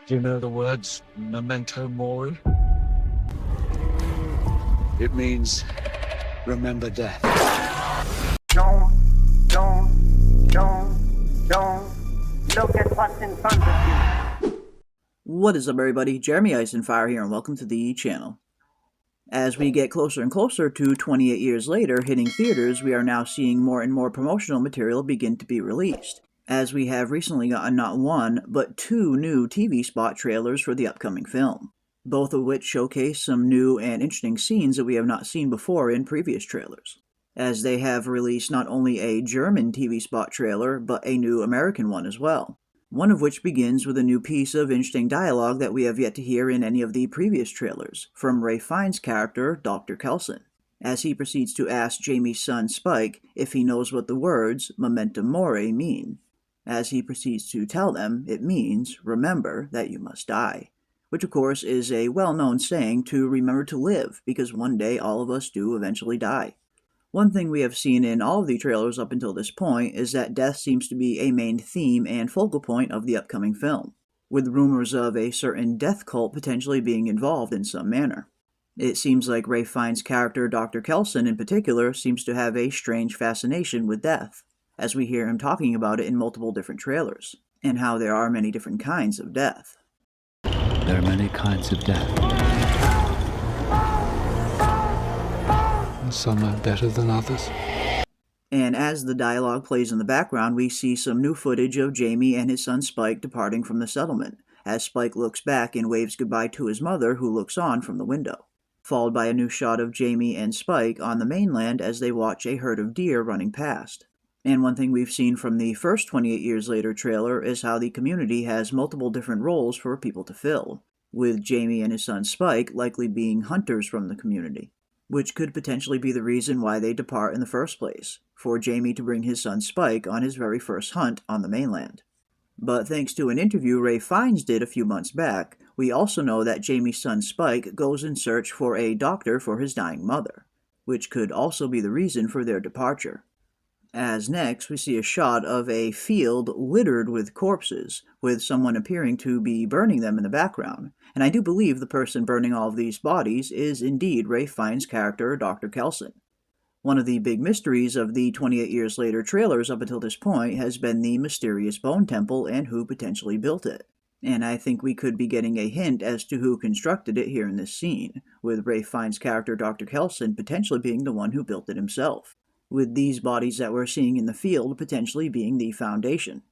Do you know the words memento mori? It means remember death. Don't look at what's in front of you. What is up, everybody? Jeremy Eisenfire here, and welcome to the channel. As we get closer and closer to 28 years later hitting theaters, we are now seeing more and more promotional material begin to be released, as we have recently gotten not one, but two new TV spot trailers for the upcoming film, both of which showcase some new and interesting scenes that we have not seen before in previous trailers, as they have released not only a German TV spot trailer, but a new American one as well. One of which begins with a new piece of interesting dialogue that we have yet to hear in any of the previous trailers, from Ralph Fiennes' character, Dr. Kelson, as he proceeds to ask Jamie's son Spike if he knows what the words memento mori mean. As he proceeds to tell them, it means, remember that you must die, which of course is a well-known saying to remember to live, because one day all of us do eventually die. One thing we have seen in all of the trailers up until this point is that death seems to be a main theme and focal point of the upcoming film, with rumors of a certain death cult potentially being involved in some manner. It seems like Ralph Fiennes' character, Dr. Kelson in particular, seems to have a strange fascination with death, as we hear him talking about it in multiple different trailers, and how there are many different kinds of death. There are many kinds of death. And some are better than others. And as the dialogue plays in the background, we see some new footage of Jamie and his son Spike departing from the settlement, as Spike looks back and waves goodbye to his mother, who looks on from the window, followed by a new shot of Jamie and Spike on the mainland as they watch a herd of deer running past. And one thing we've seen from the first 28 Years Later trailer is how the community has multiple different roles for people to fill, with Jamie and his son Spike likely being hunters from the community, which could potentially be the reason why they depart in the first place, for Jamie to bring his son Spike on his very first hunt on the mainland. But thanks to an interview Ralph Fiennes did a few months back, we also know that Jamie's son Spike goes in search for a doctor for his dying mother, which could also be the reason for their departure. As next, we see a shot of a field littered with corpses, with someone appearing to be burning them in the background, and I do believe the person burning all of these bodies is indeed Ralph Fiennes' character, Dr. Kelson. One of the big mysteries of the 28 Years Later trailers up until this point has been the mysterious bone temple and who potentially built it, and I think we could be getting a hint as to who constructed it here in this scene, with Ralph Fiennes' character, Dr. Kelson, potentially being the one who built it himself, with these bodies that we're seeing in the field potentially being the foundation.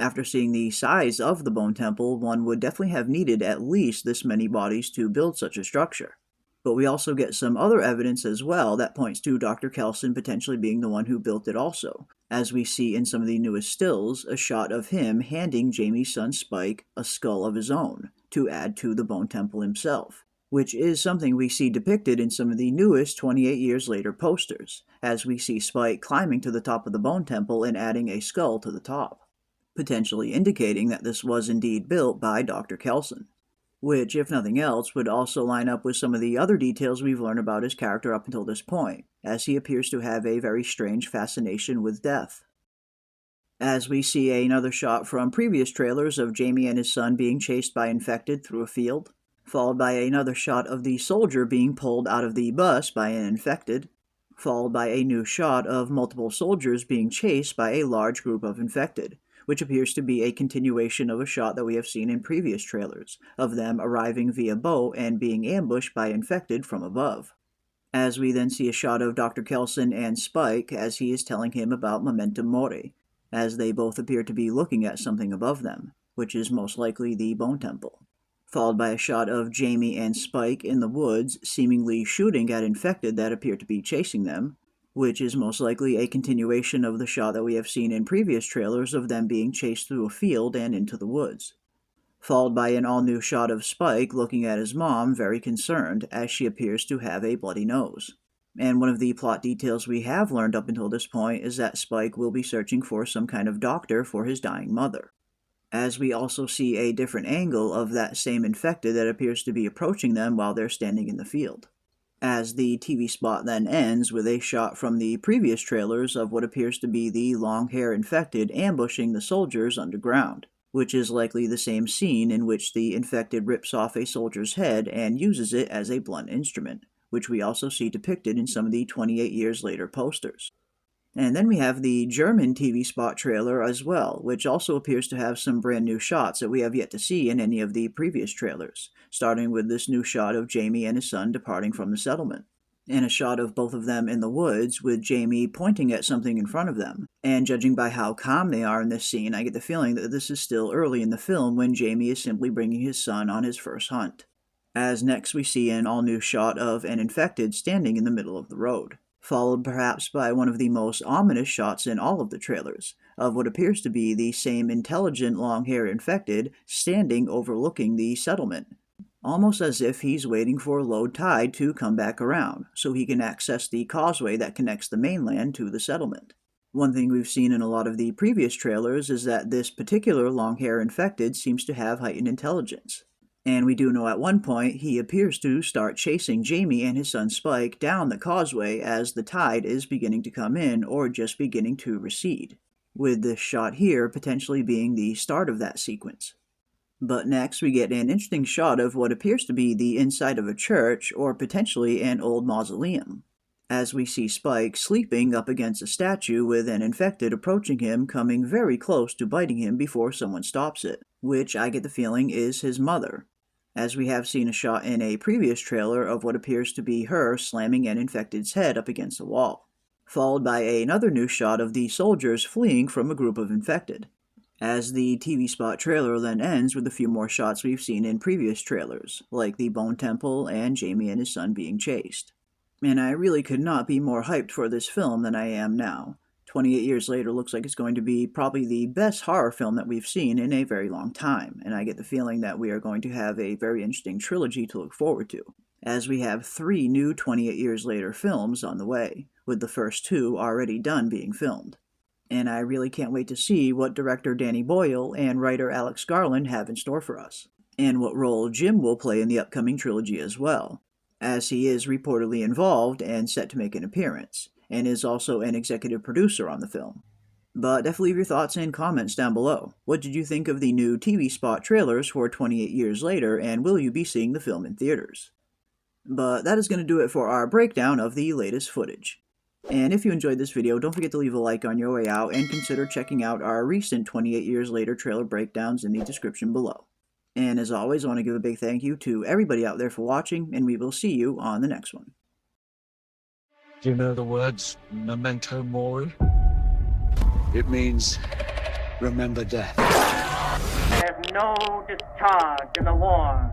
After seeing the size of the bone temple, one would definitely have needed at least this many bodies to build such a structure. But we also get some other evidence as well that points to Dr. Kelson potentially being the one who built it also, as we see in some of the newest stills a shot of him handing Jamie's son Spike a skull of his own to add to the bone temple himself, which is something we see depicted in some of the newest 28 Years Later posters, as we see Spike climbing to the top of the bone temple and adding a skull to the top, potentially indicating that this was indeed built by Dr. Kelson, which, if nothing else, would also line up with some of the other details we've learned about his character up until this point, as he appears to have a very strange fascination with death. As we see another shot from previous trailers of Jamie and his son being chased by infected through a field, followed by another shot of the soldier being pulled out of the bus by an infected, followed by a new shot of multiple soldiers being chased by a large group of infected, which appears to be a continuation of a shot that we have seen in previous trailers, of them arriving via boat and being ambushed by infected from above. As we then see a shot of Dr. Kelson and Spike as he is telling him about memento mori, as they both appear to be looking at something above them, which is most likely the bone temple, followed by a shot of Jamie and Spike in the woods seemingly shooting at infected that appear to be chasing them, which is most likely a continuation of the shot that we have seen in previous trailers of them being chased through a field and into the woods, followed by an all-new shot of Spike looking at his mom very concerned as she appears to have a bloody nose. And one of the plot details we have learned up until this point is that Spike will be searching for some kind of doctor for his dying mother, as we also see a different angle of that same infected that appears to be approaching them while they're standing in the field, as the TV spot then ends with a shot from the previous trailers of what appears to be the long-hair infected ambushing the soldiers underground, which is likely the same scene in which the infected rips off a soldier's head and uses it as a blunt instrument, which we also see depicted in some of the 28 years later posters. And then we have the German TV spot trailer as well, which also appears to have some brand new shots that we have yet to see in any of the previous trailers, starting with this new shot of Jamie and his son departing from the settlement, and a shot of both of them in the woods with Jamie pointing at something in front of them. And judging by how calm they are in this scene, I get the feeling that this is still early in the film when Jamie is simply bringing his son on his first hunt. As next we see an all-new shot of an infected standing in the middle of the road, followed perhaps by one of the most ominous shots in all of the trailers, of what appears to be the same intelligent long-haired infected standing overlooking the settlement, almost as if he's waiting for low tide to come back around, so he can access the causeway that connects the mainland to the settlement. One thing we've seen in a lot of the previous trailers is that this particular long-haired infected seems to have heightened intelligence. And we do know at one point he appears to start chasing Jamie and his son Spike down the causeway as the tide is beginning to come in or just beginning to recede, with this shot here potentially being the start of that sequence. But next we get an interesting shot of what appears to be the inside of a church or potentially an old mausoleum, as we see Spike sleeping up against a statue with an infected approaching him, coming very close to biting him before someone stops it, which I get the feeling is his mother, as we have seen a shot in a previous trailer of what appears to be her slamming an infected's head up against a wall, followed by another new shot of the soldiers fleeing from a group of infected, as the TV spot trailer then ends with a few more shots we've seen in previous trailers, like the Bone Temple and Jamie and his son being chased. And I really could not be more hyped for this film than I am now. 28 years later looks like it's going to be probably the best horror film that we've seen in a very long time, and I get the feeling that we are going to have a very interesting trilogy to look forward to, as we have 3 new 28 years later films on the way, with the first 2 already done being filmed. And I really can't wait to see what director Danny Boyle and writer Alex Garland have in store for us, and what role Jim will play in the upcoming trilogy as well, as he is reportedly involved and set to make an appearance, and is also an executive producer on the film. But definitely leave your thoughts and comments down below. What did you think of the new TV spot trailers for 28 years later, and will you be seeing the film in theaters? But that is going to do it for our breakdown of the latest footage. And if you enjoyed this video, don't forget to leave a like on your way out, and consider checking out our recent 28 years later trailer breakdowns in the description below. And as always, I want to give a big thank you to everybody out there for watching, and we will see you on the next one. Do you know the words memento mori? It means remember death. There's no discharge in the war.